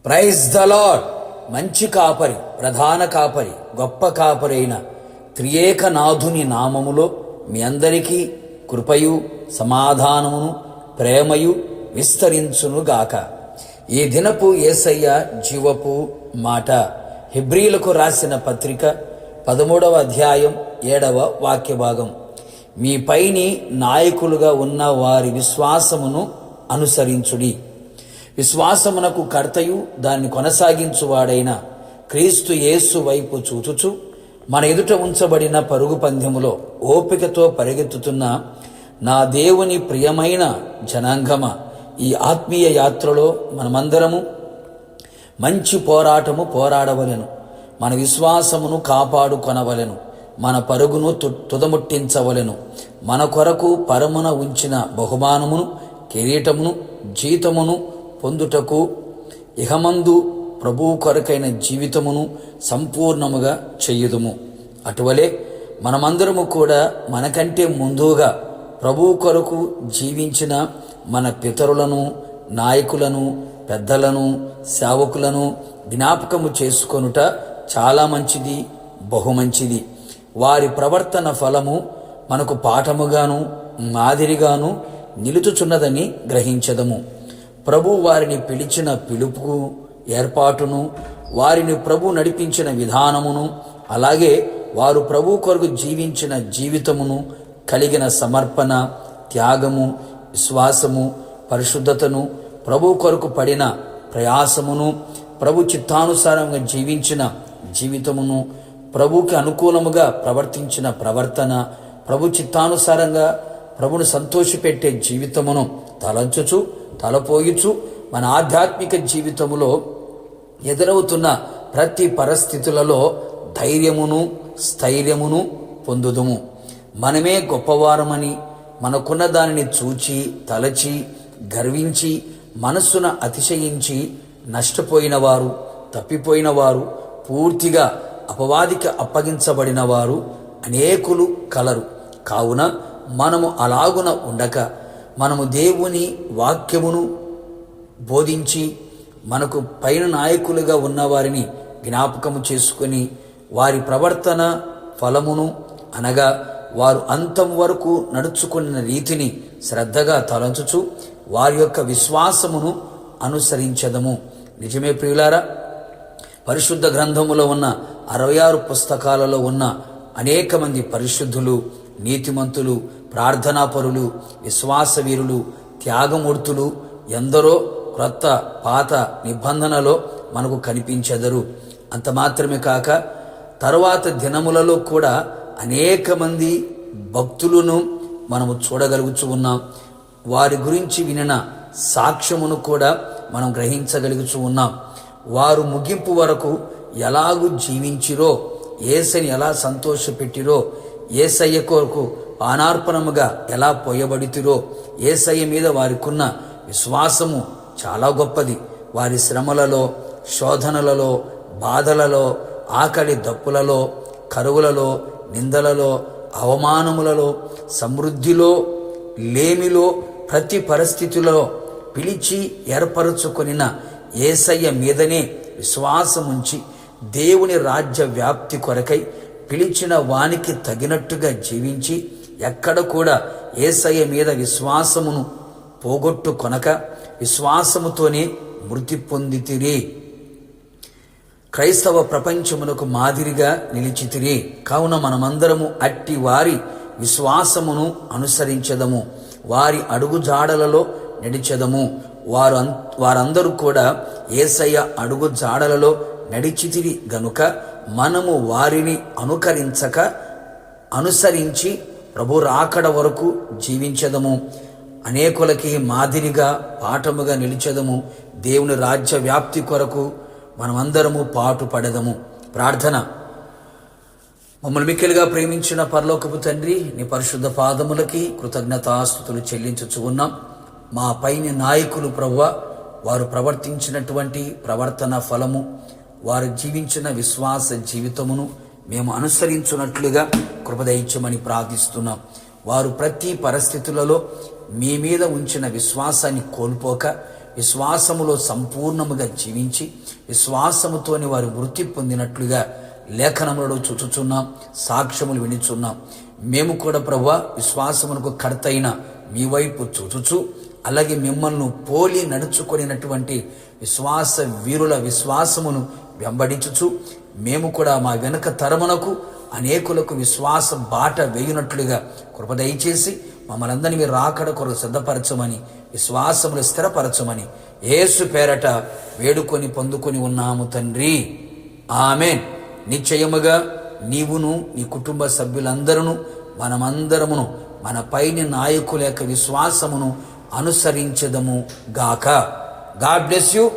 Praise the lord. మంచి కాపరి, ప్రధాన కాపరి, గొప్ప కాపరి అయిన త్రియేక నాథుని నామములో మీ అందరికీ కృపయు సమాధానమును ప్రేమయు విస్తరించునుగాక. ఈ దినపు యేసయ్య జీవపు మాట హెబ్రీలకు రాసిన పత్రిక 13వ అధ్యాయం 7వ వాక్య భాగం. మీ పైని నాయకులుగా ఉన్న వారి విశ్వాసమును అనుసరించుడి. విశ్వాసమునకు కర్తయు దాన్ని కొనసాగించువాడైన క్రీస్తు యేసు వైపు చూచుచు మన ఎదుట ఉంచబడిన పరుగు పందెములో ఓపికతో పరిగెత్తుతున్న నా దేవుని ప్రియమైన జనాంగమ, ఈ ఆత్మీయ యాత్రలో మనమందరము మంచి పోరాటము పోరాడవలెను. మన విశ్వాసమును కాపాడుకొనవలెను. మన పరుగును తుదముట్టించవలెను. మన కొరకు పరమున ఉంచిన బహుమానమును, కిరీటమును, జీతమును పొందుటకు ఇహమందు ప్రభువు కొరకైన జీవితమును సంపూర్ణముగా చెయ్యుదుము. అటువలే మనమందరము కూడా మనకంటే ముందుగా ప్రభువు కొరకు జీవించిన మన పితరులను, నాయకులను, పెద్దలను, సేవకులను జ్ఞాపకము చేసుకొనుట చాలా మంచిది, బహుమంచిది. వారి ప్రవర్తన ఫలము మనకు పాఠముగాను మాదిరిగాను నిలుచుచున్నదని గ్రహించదము. ప్రభు వారిని పిలిచిన పిలుపుకు, ఏర్పాటును, వారిని ప్రభు నడిపించిన విధానమును, అలాగే వారు ప్రభు కొరకు జీవించిన జీవితమును కలిగిన సమర్పణ, త్యాగము, విశ్వాసము, పరిశుద్ధతను, ప్రభు కొరకు పడిన ప్రయాసమును, ప్రభు చిత్తానుసారంగా జీవించిన జీవితమును, ప్రభుకి అనుకూలముగా ప్రవర్తించిన ప్రవర్తన, ప్రభు చిత్తానుసారంగా ప్రభును సంతోషపెట్టే జీవితమును తలంచుచు తలపోయుచు మన ఆధ్యాత్మిక జీవితములో ఎదురవుతున్న ప్రతి పరిస్థితులలో ధైర్యమును, స్థైర్యమును పొందుదుము. మనమే గొప్పవారమని మనకున్న దానిని చూచి తలచి గర్వించి మనస్సున అతిశయించి నష్టపోయిన వారు, తప్పిపోయిన వారు, పూర్తిగా అపవాదికి అప్పగించబడిన వారు అనేకులు కలరు. కావున మనము అలాగున ఉండక మనము దేవుని వాక్యమును బోధించి మనకు పైన నాయకులుగా ఉన్నవారిని జ్ఞాపకము చేసుకొని వారి ప్రవర్తన ఫలమును, అనగా వారు అంతం వరకు నడుచుకున్న రీతిని శ్రద్ధగా తలంచుచు వారి యొక్క విశ్వాసమును అనుసరించదము. నిజమే ప్రియులారా, పరిశుద్ధ గ్రంథములో ఉన్న 66 పుస్తకాలలో ఉన్న అనేక మంది పరిశుద్ధులు, నీతిమంతులు, ప్రార్థనాపరులు, విశ్వాసవీరులు, త్యాగమూర్తులు ఎందరో క్రొత్త పాత నిబంధనలో మనకు కనిపించెదరు. అంత మాత్రమే కాక తరువాత దినములలో కూడా అనేక మంది భక్తులను మనము చూడగలుగుతూ ఉన్నాం. వారి గురించి వినిన సాక్ష్యమును కూడా మనం గ్రహించగలుగుతూ ఉన్నాం. వారు ముగింపు వరకు ఎలాగూ జీవించిరో, యేసని ఎలా సంతోషపెట్టిరో, యేసయ్య కొరకు పానార్పణముగా ఎలా పోయబడితిరో, యేసయ్య మీద వారికున్న విశ్వాసము చాలా గొప్పది. వారి శ్రమలలో, శోధనలలో, బాధలలో, ఆకలి దప్పులలో, కరువులలో, నిందలలో, అవమానములలో, సమృద్ధిలో, లేమిలో, ప్రతి పరిస్థితులలో పిలిచి ఏర్పరచుకొనిన యేసయ్య మీదనే విశ్వాసముంచి దేవుని రాజ్య వ్యాప్తి కొరకై పిలిచిన వానికి తగినట్టుగా జీవించి ఎక్కడ కూడా యేసయ్య మీద విశ్వాసమును పోగొట్టు కొనక విశ్వాసముతోనే మృతి పొందితిరి. క్రైస్తవ ప్రపంచమునకు మాదిరిగా నిలిచితిరి. కావున మనమందరము అట్టి వారి విశ్వాసమును అనుసరించదము, వారి అడుగుజాడలలో నడిచెదము. వారందరూ కూడా యేసయ్య అడుగు జాడలలో నడిచితిరి గనుక మనము వారిని అనుసరించి ప్రభు రాకడ వరకు జీవించదము. అనేకులకి మాదిరిగా పాఠముగా నిలిచెదము. దేవుని రాజ్య వ్యాప్తి కొరకు మనమందరము పాటుపడదము. ప్రార్థన. మమ్మల్ని మిక్కిలిగా ప్రేమించిన పరలోకపు తండ్రి, నీ పరిశుద్ధ పాదములకి కృతజ్ఞతాస్తుతులు చెల్లించుచు ఉన్నాం. మా పైన నాయకులు ప్రభువా, వారు ప్రవర్తించినటువంటి ప్రవర్తన ఫలము, వారు జీవించిన విశ్వాస జీవితమును మేము అనుసరించున్నట్లుగా కృపదయించమని ప్రార్థిస్తున్నాం. వారు ప్రతి పరిస్థితులలో మీ మీద ఉంచిన విశ్వాసాన్ని కోల్పోక విశ్వాసములో సంపూర్ణముగా జీవించి విశ్వాసముతోని వారు వృత్తి పొందినట్లుగా లేఖనములలో చూచుచున్నాం, సాక్ష్యములు వినిచున్నాం. మేము కూడా ప్రభువా విశ్వాసమునకు కర్తైన మీ వైపు చూచుచు అలాగే మిమ్మల్ని పోలి నడుచుకొనినటువంటి విశ్వాస వీరుల విశ్వాసమును వెంబడించుచు మేము కూడా మా వెనుక తరమునకు అనేకులకు విశ్వాస బాట వేయునట్లుగా కృప దయచేసి మమ్మల్ని అందరినీ మీరు రాకడ కొరకు సిద్ధపరచమని, విశ్వాసములు స్థిరపరచమని యేసు పేరట వేడుకొని పొందుకొని ఉన్నాము తండ్రి. ఆమేన్. నిశ్చయముగా నీవును నీ కుటుంబ సభ్యులందరూ మనమందరమును మన పైని నాయకుల యొక్క విశ్వాసమును అనుసరించదము గాక. God bless you.